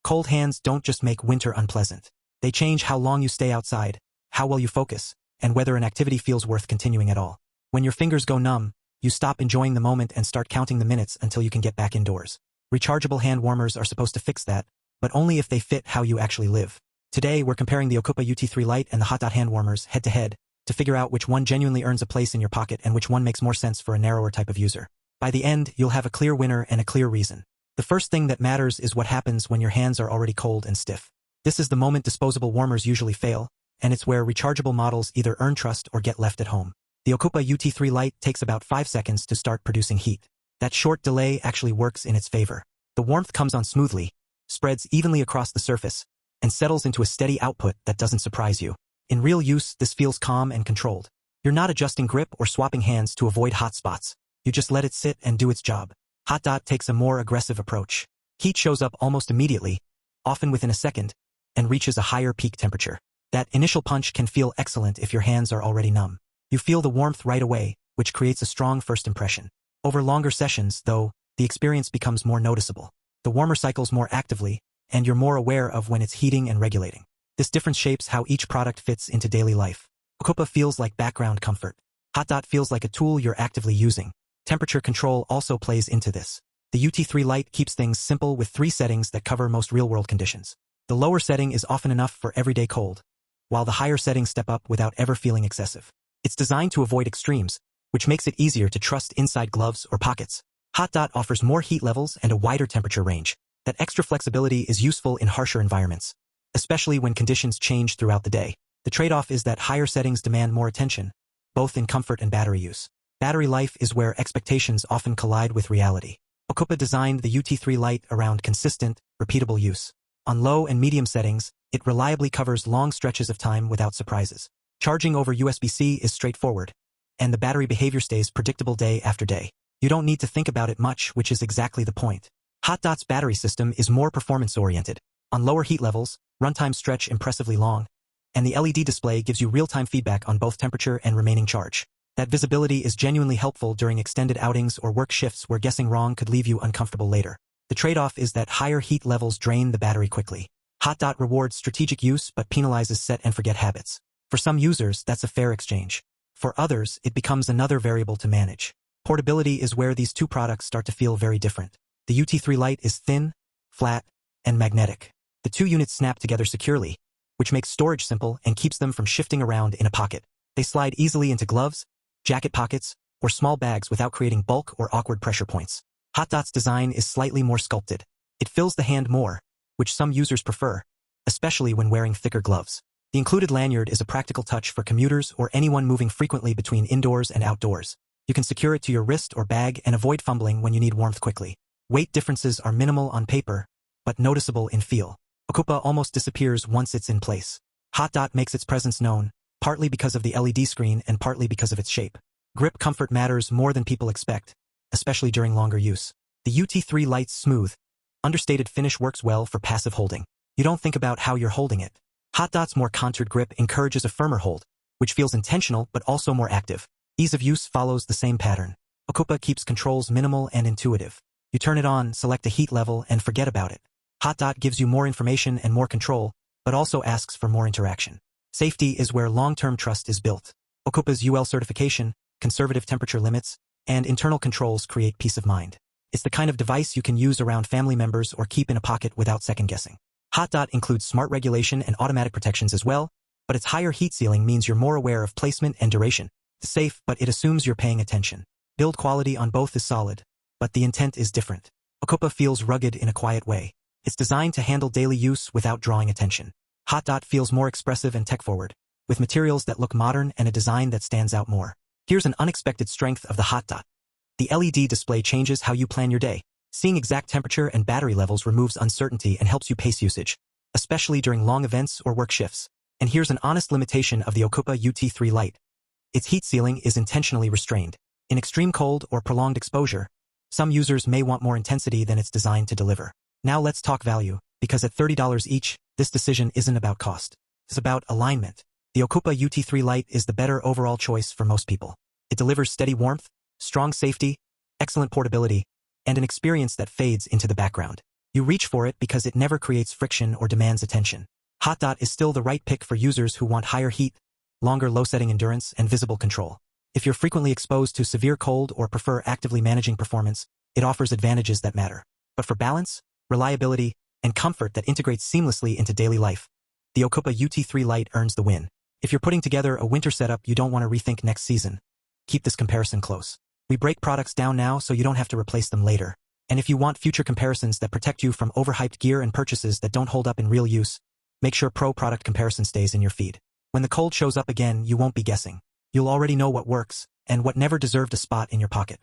Cold hands don't just make winter unpleasant. They change how long you stay outside, how well you focus, and whether an activity feels worth continuing at all. When your fingers go numb, you stop enjoying the moment and start counting the minutes until you can get back indoors. Rechargeable hand warmers are supposed to fix that, but only if they fit how you actually live. Today, we're comparing the Ocoopa UT3 Lite and the Hotdot Hand Warmers head-to-head to figure out which one genuinely earns a place in your pocket and which one makes more sense for a narrower type of user. By the end, you'll have a clear winner and a clear reason. The first thing that matters is what happens when your hands are already cold and stiff. This is the moment disposable warmers usually fail, and it's where rechargeable models either earn trust or get left at home. The Ocoopa UT3 Lite takes about 5 seconds to start producing heat. That short delay actually works in its favor. The warmth comes on smoothly, spreads evenly across the surface, and settles into a steady output that doesn't surprise you. In real use, this feels calm and controlled. You're not adjusting grip or swapping hands to avoid hot spots. You just let it sit and do its job. Hotdot takes a more aggressive approach. Heat shows up almost immediately, often within a second, and reaches a higher peak temperature. That initial punch can feel excellent if your hands are already numb. You feel the warmth right away, which creates a strong first impression. Over longer sessions, though, the experience becomes more noticeable. The warmer cycles more actively, and you're more aware of when it's heating and regulating. This difference shapes how each product fits into daily life. Ocoopa feels like background comfort. Hotdot feels like a tool you're actively using. Temperature control also plays into this. The UT3 Lite keeps things simple with 3 settings that cover most real-world conditions. The lower setting is often enough for everyday cold, while the higher settings step up without ever feeling excessive. It's designed to avoid extremes, which makes it easier to trust inside gloves or pockets. Hotdot offers more heat levels and a wider temperature range. That extra flexibility is useful in harsher environments, especially when conditions change throughout the day. The trade-off is that higher settings demand more attention, both in comfort and battery use. Battery life is where expectations often collide with reality. Ocoopa designed the UT3 Lite around consistent, repeatable use. On low and medium settings, it reliably covers long stretches of time without surprises. Charging over USB-C is straightforward, and the battery behavior stays predictable day after day. You don't need to think about it much, which is exactly the point. Hotdot's battery system is more performance-oriented. On lower heat levels, runtimes stretch impressively long, and the LED display gives you real-time feedback on both temperature and remaining charge. That visibility is genuinely helpful during extended outings or work shifts where guessing wrong could leave you uncomfortable later. The trade-off is that higher heat levels drain the battery quickly. Hotdot rewards strategic use but penalizes set-and-forget habits. For some users, that's a fair exchange. For others, it becomes another variable to manage. Portability is where these two products start to feel very different. The UT3 Lite is thin, flat, and magnetic. The two units snap together securely, which makes storage simple and keeps them from shifting around in a pocket. They slide easily into gloves, jacket pockets, or small bags without creating bulk or awkward pressure points. Hotdot's design is slightly more sculpted. It fills the hand more, which some users prefer, especially when wearing thicker gloves. The included lanyard is a practical touch for commuters or anyone moving frequently between indoors and outdoors. You can secure it to your wrist or bag and avoid fumbling when you need warmth quickly. Weight differences are minimal on paper, but noticeable in feel. Ocoopa almost disappears once it's in place. Hotdot makes its presence known, partly because of the LED screen and partly because of its shape. Grip comfort matters more than people expect, especially during longer use. The UT3 Lite's smooth, understated finish works well for passive holding. You don't think about how you're holding it. Hotdot's more contoured grip encourages a firmer hold, which feels intentional but also more active. Ease of use follows the same pattern. Ocoopa keeps controls minimal and intuitive. You turn it on, select a heat level, and forget about it. Hotdot gives you more information and more control, but also asks for more interaction. Safety is where long-term trust is built. Ocoopa's UL certification, conservative temperature limits, and internal controls create peace of mind. It's the kind of device you can use around family members or keep in a pocket without second-guessing. Hotdot includes smart regulation and automatic protections as well, but its higher heat ceiling means you're more aware of placement and duration. It's safe, but it assumes you're paying attention. Build quality on both is solid, but the intent is different. Ocoopa feels rugged in a quiet way. It's designed to handle daily use without drawing attention. Hotdot feels more expressive and tech-forward, with materials that look modern and a design that stands out more. Here's an unexpected strength of the Hotdot. The LED display changes how you plan your day. Seeing exact temperature and battery levels removes uncertainty and helps you pace usage, especially during long events or work shifts. And here's an honest limitation of the Ocoopa UT3 Lite. Its heat ceiling is intentionally restrained. In extreme cold or prolonged exposure, some users may want more intensity than it's designed to deliver. Now let's talk value, because at $30 each, this decision isn't about cost. It's about alignment. The Ocoopa UT3 Lite is the better overall choice for most people. It delivers steady warmth, strong safety, excellent portability, and an experience that fades into the background. You reach for it because it never creates friction or demands attention. Hotdot is still the right pick for users who want higher heat, longer low-setting endurance, and visible control. If you're frequently exposed to severe cold or prefer actively managing performance, it offers advantages that matter. But for balance, reliability, and comfort that integrates seamlessly into daily life, the Ocoopa UT3 Lite earns the win. If you're putting together a winter setup you don't want to rethink next season, keep this comparison close. We break products down now so you don't have to replace them later. And if you want future comparisons that protect you from overhyped gear and purchases that don't hold up in real use, make sure pro product comparison stays in your feed. When the cold shows up again, you won't be guessing. You'll already know what works and what never deserved a spot in your pocket.